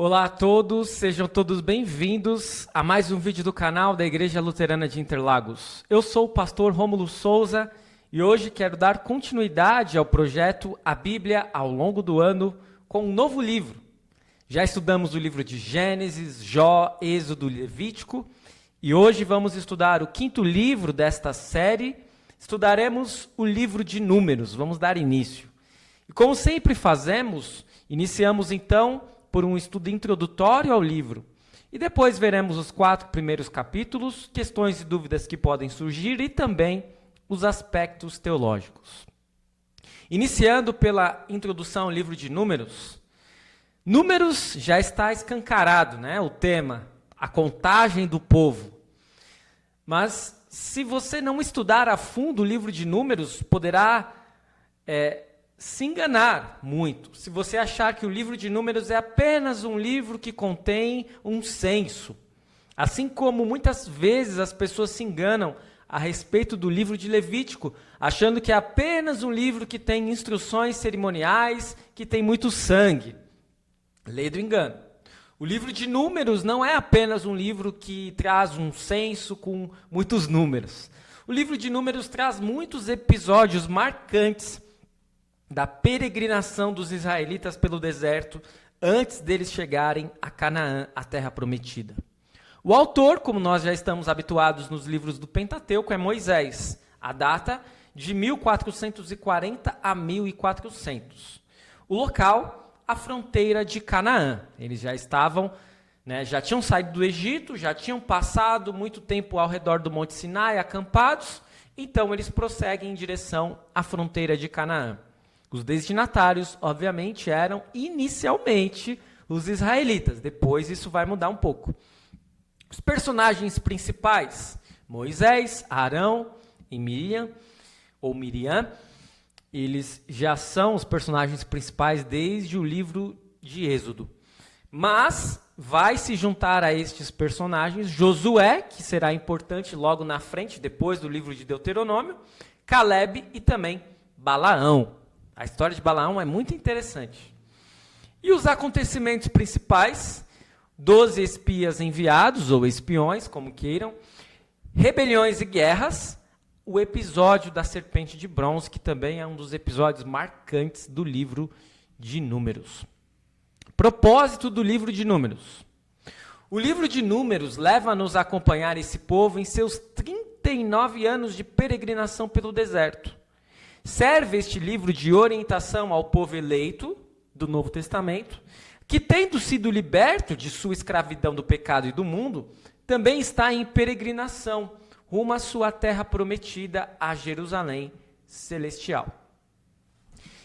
Olá a todos, sejam todos bem-vindos a mais um vídeo do canal da Igreja Luterana de Interlagos. Eu sou o pastor Rômulo Souza e hoje quero dar continuidade ao projeto A Bíblia ao longo do ano com um novo livro. Já estudamos o livro de Gênesis, Jó, Êxodo, Levítico e hoje vamos estudar o quinto livro desta série. Estudaremos o livro de Números, vamos dar início. E como sempre fazemos, iniciamos então por um estudo introdutório ao livro. E depois veremos os 4 primeiros capítulos, questões e dúvidas que podem surgir e também os aspectos teológicos. Iniciando pela introdução ao livro de Números. Números já está escancarado, né? O tema, a contagem do povo. Mas se você não estudar a fundo o livro de Números, poderá se enganar muito. Se você achar que o livro de Números é apenas um livro que contém um censo. Assim como muitas vezes as pessoas se enganam a respeito do livro de Levítico, achando que é apenas um livro que tem instruções cerimoniais, que tem muito sangue. Lei do engano. O livro de Números não é apenas um livro que traz um censo com muitos números. O livro de Números traz muitos episódios marcantes da peregrinação dos israelitas pelo deserto antes deles chegarem a Canaã, a terra prometida. O autor, como nós já estamos habituados nos livros do Pentateuco, é Moisés. A data de 1440 a 1400. O local, a fronteira de Canaã. Eles já estavam, já tinham saído do Egito, já tinham passado muito tempo ao redor do Monte Sinai, acampados, então eles prosseguem em direção à fronteira de Canaã. Os destinatários, obviamente, eram inicialmente os israelitas. Depois isso vai mudar um pouco. Os personagens principais, Moisés, Arão e Miriam, eles já são os personagens principais desde o livro de Êxodo. Mas vai se juntar a estes personagens Josué, que será importante logo na frente, depois do livro de Deuteronômio, Calebe e também Balaão. A história de Balaão é muito interessante. E os acontecimentos principais, 12 espias enviados, ou espiões, como queiram, rebeliões e guerras, o episódio da serpente de bronze, que também é um dos episódios marcantes do livro de Números. Propósito do livro de Números. O livro de Números leva-nos a acompanhar esse povo em seus 39 anos de peregrinação pelo deserto. Serve este livro de orientação ao povo eleito do Novo Testamento, que, tendo sido liberto de sua escravidão do pecado e do mundo, também está em peregrinação rumo à sua terra prometida, a Jerusalém celestial.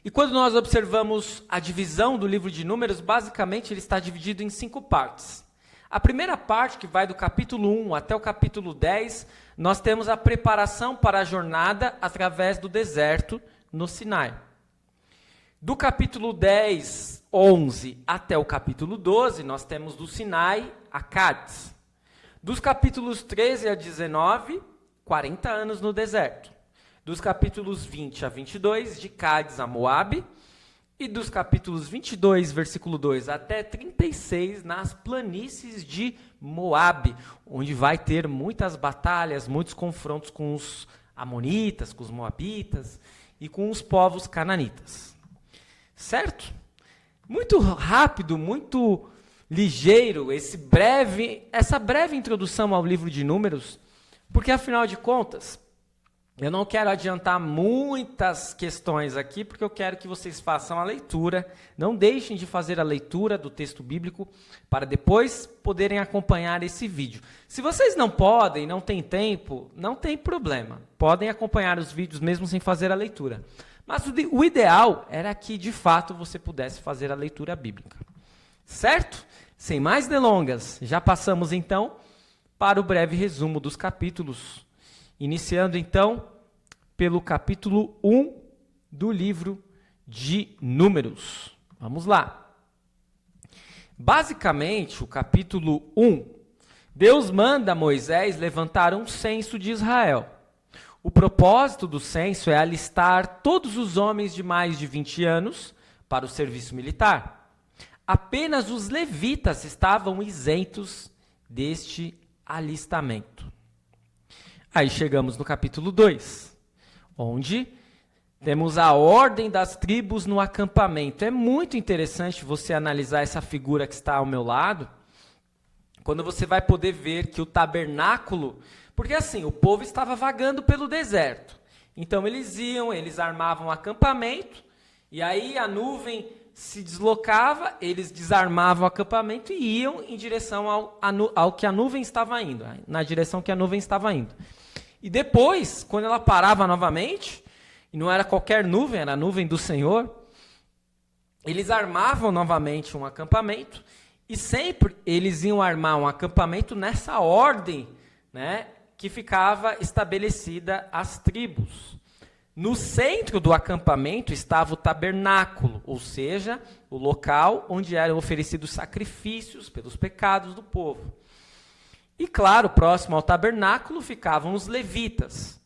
E quando nós observamos a divisão do livro de Números, basicamente ele está dividido em 5 partes. A primeira parte, que vai do capítulo 1 até o capítulo 10, nós temos a preparação para a jornada através do deserto no Sinai. Do capítulo 10, 11 até o capítulo 12, nós temos do Sinai a Cádiz. Dos capítulos 13 a 19, 40 anos no deserto. Dos capítulos 20 a 22, de Cádiz a Moabe. E dos capítulos 22, versículo 2 até 36, nas planícies de Moabe, onde vai ter muitas batalhas, muitos confrontos com os amonitas, com os moabitas e com os povos cananitas. Certo? Muito rápido, muito ligeiro essa breve introdução ao livro de Números, porque afinal de contas, eu não quero adiantar muitas questões aqui, porque eu quero que vocês façam a leitura. Não deixem de fazer a leitura do texto bíblico para depois poderem acompanhar esse vídeo. Se vocês não podem, não têm tempo, não tem problema. Podem acompanhar os vídeos mesmo sem fazer a leitura. Mas o ideal era que, de fato, você pudesse fazer a leitura bíblica. Certo? Sem mais delongas, já passamos então para o breve resumo dos capítulos. Iniciando, então, pelo capítulo 1 do livro de Números. Vamos lá. Basicamente, o capítulo 1, Deus manda Moisés levantar um censo de Israel. O propósito do censo é alistar todos os homens de mais de 20 anos para o serviço militar. Apenas os levitas estavam isentos deste alistamento. Aí chegamos no capítulo 2, onde temos a ordem das tribos no acampamento. É muito interessante você analisar essa figura que está ao meu lado, quando você vai poder ver que o tabernáculo... Porque assim, o povo estava vagando pelo deserto. Então eles iam, eles armavam um acampamento, e aí a nuvem se deslocava, eles desarmavam o acampamento e iam em direção ao que a nuvem estava indo, na direção que a nuvem estava indo. E depois, quando ela parava novamente, e não era qualquer nuvem, era a nuvem do Senhor, eles armavam novamente um acampamento, e sempre eles iam armar um acampamento nessa ordem, né, que ficava estabelecida as tribos. No centro do acampamento estava o tabernáculo, ou seja, o local onde eram oferecidos sacrifícios pelos pecados do povo. E claro, próximo ao tabernáculo ficavam os levitas.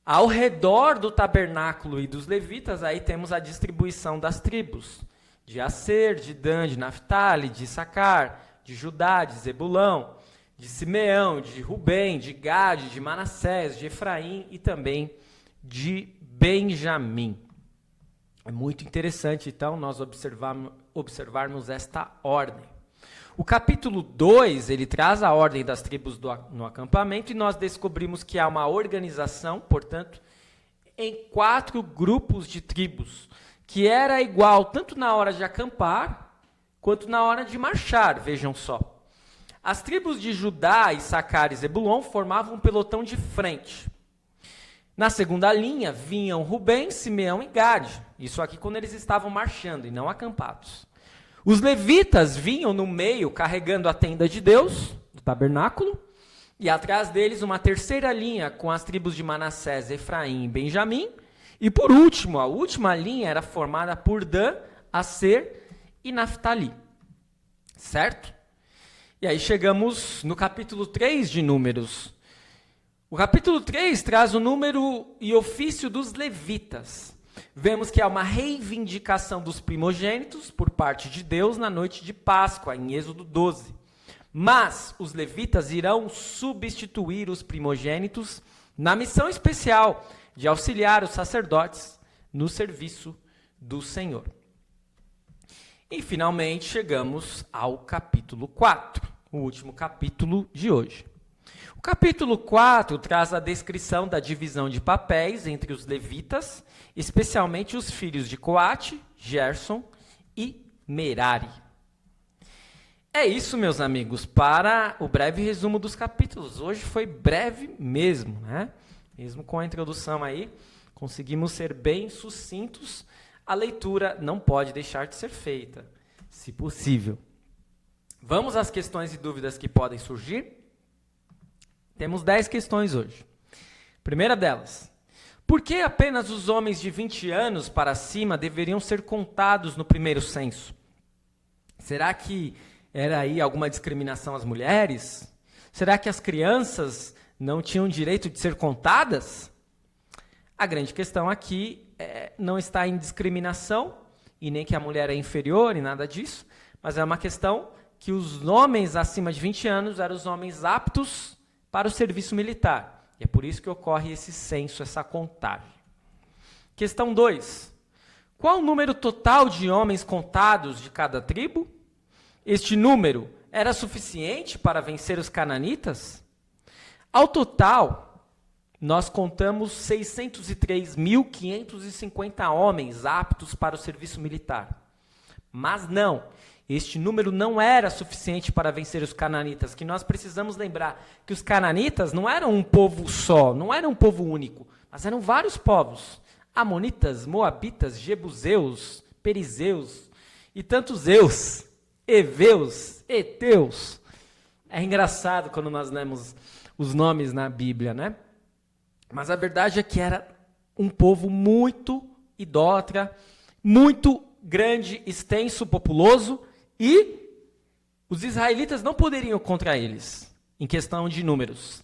Ao redor do tabernáculo e dos levitas, aí temos a distribuição das tribos, de Aser, de Dan, de Naftali, de Issacar, de Judá, de Zebulão, de Simeão, de Rubem, de Gade, de Manassés, de Efraim e também de Benjamim. É muito interessante, então, nós observarmos esta ordem. O capítulo 2, ele traz a ordem das tribos no acampamento e nós descobrimos que há uma organização, portanto, em 4 grupos de tribos, que era igual tanto na hora de acampar, quanto na hora de marchar, vejam só. As tribos de Judá, Issacar e Zebulon formavam um pelotão de frente. Na segunda linha vinham Rubem, Simeão e Gade, isso aqui quando eles estavam marchando e não acampados. Os levitas vinham no meio carregando a tenda de Deus, do tabernáculo, e atrás deles uma terceira linha com as tribos de Manassés, Efraim e Benjamim. E por último, a última linha era formada por Dan, Aser e Naftali. Certo? E aí chegamos no capítulo 3 de Números. O capítulo 3 traz o número e ofício dos levitas. Vemos que há uma reivindicação dos primogênitos por parte de Deus na noite de Páscoa, em Êxodo 12. Mas os levitas irão substituir os primogênitos na missão especial de auxiliar os sacerdotes no serviço do Senhor. E finalmente chegamos ao capítulo 4, o último capítulo de hoje. O capítulo 4 traz a descrição da divisão de papéis entre os levitas, especialmente os filhos de Coate, Gerson e Merari. É isso, meus amigos, para o breve resumo dos capítulos. Hoje foi breve mesmo, né? Mesmo com a introdução aí, conseguimos ser bem sucintos. A leitura não pode deixar de ser feita, se possível. Vamos às questões e dúvidas que podem surgir? Temos 10 questões hoje. Primeira delas, por que apenas os homens de 20 anos para cima deveriam ser contados no primeiro censo? Será que era aí alguma discriminação às mulheres? Será que as crianças não tinham direito de ser contadas? A grande questão aqui não está em discriminação, e nem que a mulher é inferior e nada disso, mas é uma questão que os homens acima de 20 anos eram os homens aptos para o serviço militar. E é por isso que ocorre esse censo, essa contagem. Questão 2. Qual o número total de homens contados de cada tribo? Este número era suficiente para vencer os cananitas? Ao total, nós contamos 603.550 homens aptos para o serviço militar. Mas não, este número não era suficiente para vencer os cananitas, que nós precisamos lembrar que os cananitas não eram um povo só, não eram um povo único, mas eram vários povos. Amonitas, Moabitas, Jebuseus, Perizeus e tantos eus, Eveus, Eteus. É engraçado quando nós lemos os nomes na Bíblia, né? Mas a verdade é que era um povo muito idólatra, muito grande, extenso, populoso, e os israelitas não poderiam contra eles, em questão de números.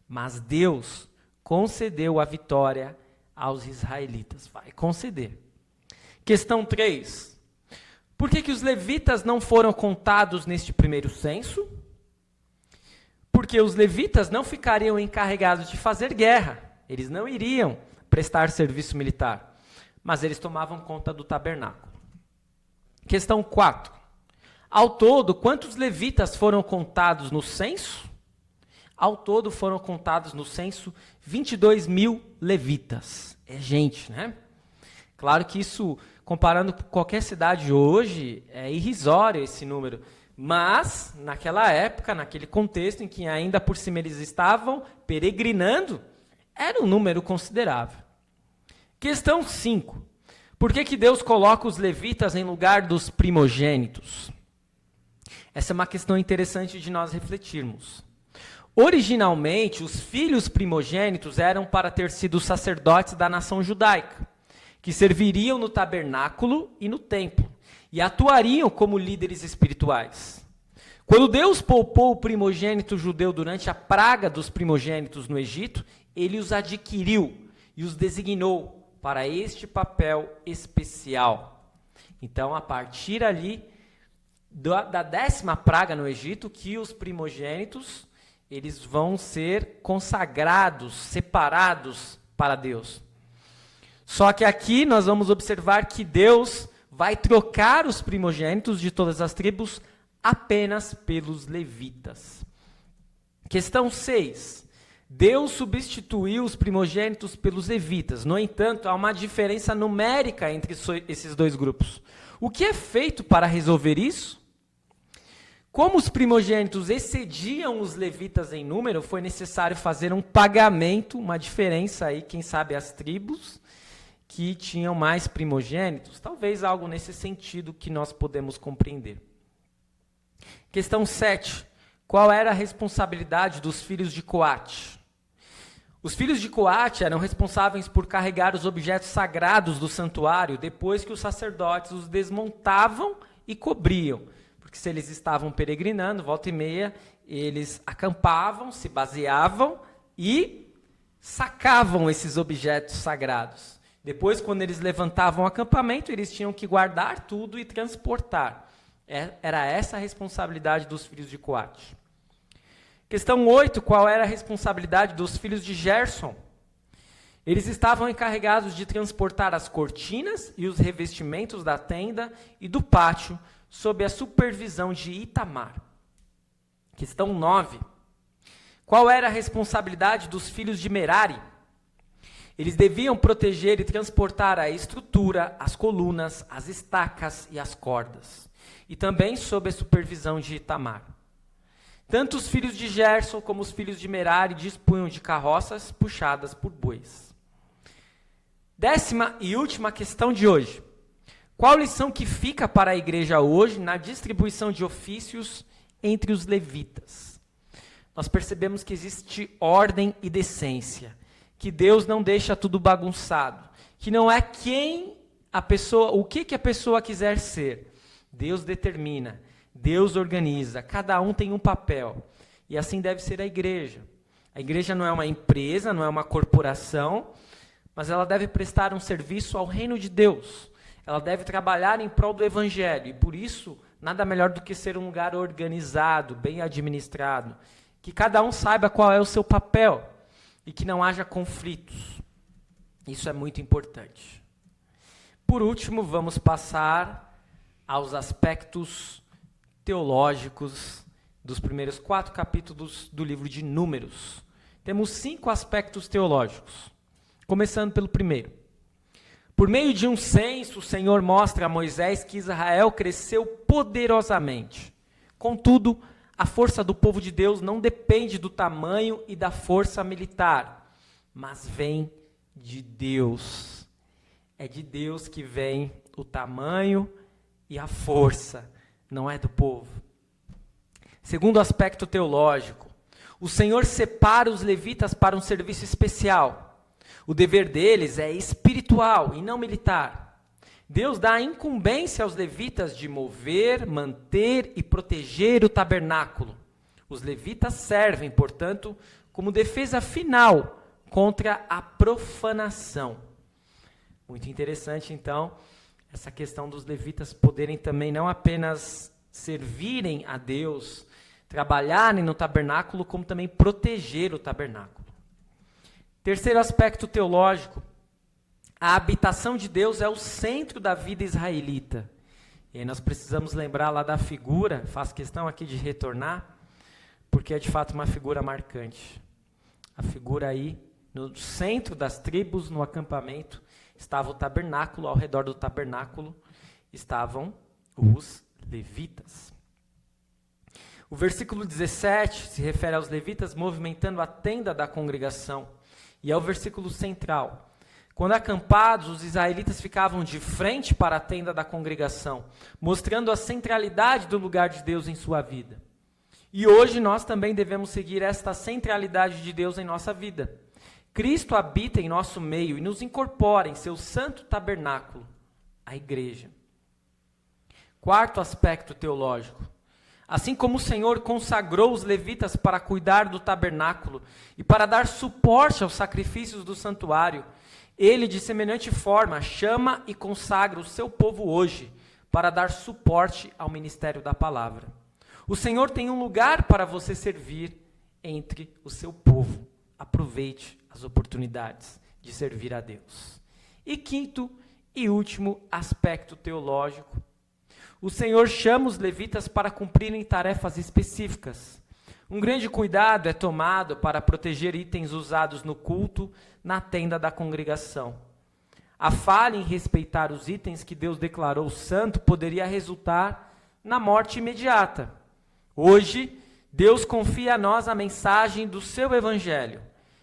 Mas Deus concedeu a vitória aos israelitas. Vai conceder. Questão 3. Por que os levitas não foram contados neste primeiro censo? Porque os levitas não ficariam encarregados de fazer guerra. Eles não iriam prestar serviço militar, mas eles tomavam conta do tabernáculo. Questão 4. Ao todo, quantos levitas foram contados no censo? Ao todo foram contados no censo 22 mil levitas. É gente, né? Claro que isso, comparando com qualquer cidade hoje, é irrisório esse número. Mas, naquela época, naquele contexto em que ainda por cima eles estavam peregrinando, era um número considerável. Questão 5. Por que Deus coloca os levitas em lugar dos primogênitos? Essa é uma questão interessante de nós refletirmos. Originalmente, os filhos primogênitos eram para ter sido os sacerdotes da nação judaica, que serviriam no tabernáculo e no templo, e atuariam como líderes espirituais. Quando Deus poupou o primogênito judeu durante a praga dos primogênitos no Egito, ele os adquiriu e os designou para este papel especial. Então, a partir ali da 10ª praga no Egito, que os primogênitos eles vão ser consagrados, separados para Deus. Só que aqui nós vamos observar que Deus vai trocar os primogênitos de todas as tribos apenas pelos levitas. Questão 6. Deus substituiu os primogênitos pelos levitas. No entanto, há uma diferença numérica entre esses dois grupos. O que é feito para resolver isso? Como os primogênitos excediam os levitas em número, foi necessário fazer um pagamento, uma diferença aí, quem sabe as tribos que tinham mais primogênitos. Talvez algo nesse sentido que nós podemos compreender. Questão 7. Qual era a responsabilidade dos filhos de Coate? Os filhos de Coate eram responsáveis por carregar os objetos sagrados do santuário depois que os sacerdotes os desmontavam e cobriam. Porque se eles estavam peregrinando, volta e meia, eles acampavam, se baseavam e sacavam esses objetos sagrados. Depois, quando eles levantavam o acampamento, eles tinham que guardar tudo e transportar. Era essa a responsabilidade dos filhos de Coate. Questão 8, qual era a responsabilidade dos filhos de Gerson? Eles estavam encarregados de transportar as cortinas e os revestimentos da tenda e do pátio, sob a supervisão de Itamar. Questão 9. Qual era a responsabilidade dos filhos de Merari? Eles deviam proteger e transportar a estrutura, as colunas, as estacas e as cordas. E também sob a supervisão de Itamar. Tanto os filhos de Gerson como os filhos de Merari dispunham de carroças puxadas por bois. 10ª e última questão de hoje. Qual lição que fica para a igreja hoje na distribuição de ofícios entre os levitas? Nós percebemos que existe ordem e decência, que Deus não deixa tudo bagunçado, que não é o que a pessoa quiser ser. Deus determina, Deus organiza, cada um tem um papel. E assim deve ser a igreja. A igreja não é uma empresa, não é uma corporação, mas ela deve prestar um serviço ao reino de Deus. Ela deve trabalhar em prol do evangelho. E por isso, nada melhor do que ser um lugar organizado, bem administrado. Que cada um saiba qual é o seu papel e que não haja conflitos. Isso é muito importante. Por último, vamos passar aos aspectos teológicos dos primeiros 4 capítulos do livro de Números. Temos 5 aspectos teológicos, começando pelo primeiro. Por meio de um censo, o Senhor mostra a Moisés que Israel cresceu poderosamente. Contudo, a força do povo de Deus não depende do tamanho e da força militar, mas vem de Deus. É de Deus que vem o tamanho e a força, não é do povo. Segundo aspecto teológico, o Senhor separa os levitas para um serviço especial. O dever deles é espiritual e não militar. Deus dá a incumbência aos levitas de mover, manter e proteger o tabernáculo. Os levitas servem, portanto, como defesa final contra a profanação. Muito interessante, então, essa questão dos levitas poderem também não apenas servirem a Deus, trabalharem no tabernáculo, como também proteger o tabernáculo. Terceiro aspecto teológico, a habitação de Deus é o centro da vida israelita. E aí nós precisamos lembrar lá da figura, faço questão aqui de retornar, porque é de fato uma figura marcante. A figura aí, no centro das tribos, no acampamento, estava o tabernáculo, ao redor do tabernáculo estavam os levitas. O versículo 17 se refere aos levitas movimentando a tenda da congregação, e é o versículo central. Quando acampados, os israelitas ficavam de frente para a tenda da congregação, mostrando a centralidade do lugar de Deus em sua vida. E hoje nós também devemos seguir esta centralidade de Deus em nossa vida. Cristo habita em nosso meio e nos incorpora em seu santo tabernáculo, a igreja. Quarto aspecto teológico. Assim como o Senhor consagrou os levitas para cuidar do tabernáculo e para dar suporte aos sacrifícios do santuário, Ele, de semelhante forma, chama e consagra o seu povo hoje para dar suporte ao ministério da palavra. O Senhor tem um lugar para você servir entre o seu povo. Aproveite as oportunidades de servir a Deus. E quinto e último aspecto teológico. O Senhor chama os levitas para cumprirem tarefas específicas. Um grande cuidado é tomado para proteger itens usados no culto na tenda da congregação. A falha em respeitar os itens que Deus declarou santo poderia resultar na morte imediata. Hoje, Deus confia a nós a mensagem do seu evangelho.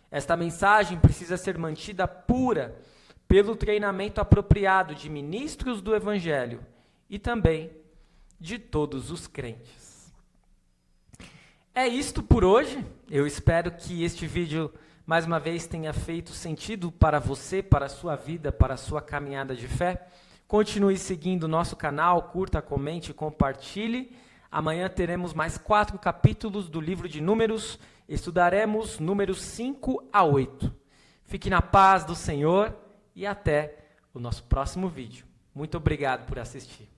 Esta mensagem precisa ser mantida pura pelo treinamento apropriado de ministros do evangelho e também de todos os crentes. É isto por hoje. Eu espero que este vídeo, mais uma vez, tenha feito sentido para você, para a sua vida, para a sua caminhada de fé. Continue seguindo o nosso canal, curta, comente e compartilhe. Amanhã teremos mais 4 capítulos do livro de Números. Estudaremos números 5 a 8. Fique na paz do Senhor e até o nosso próximo vídeo. Muito obrigado por assistir.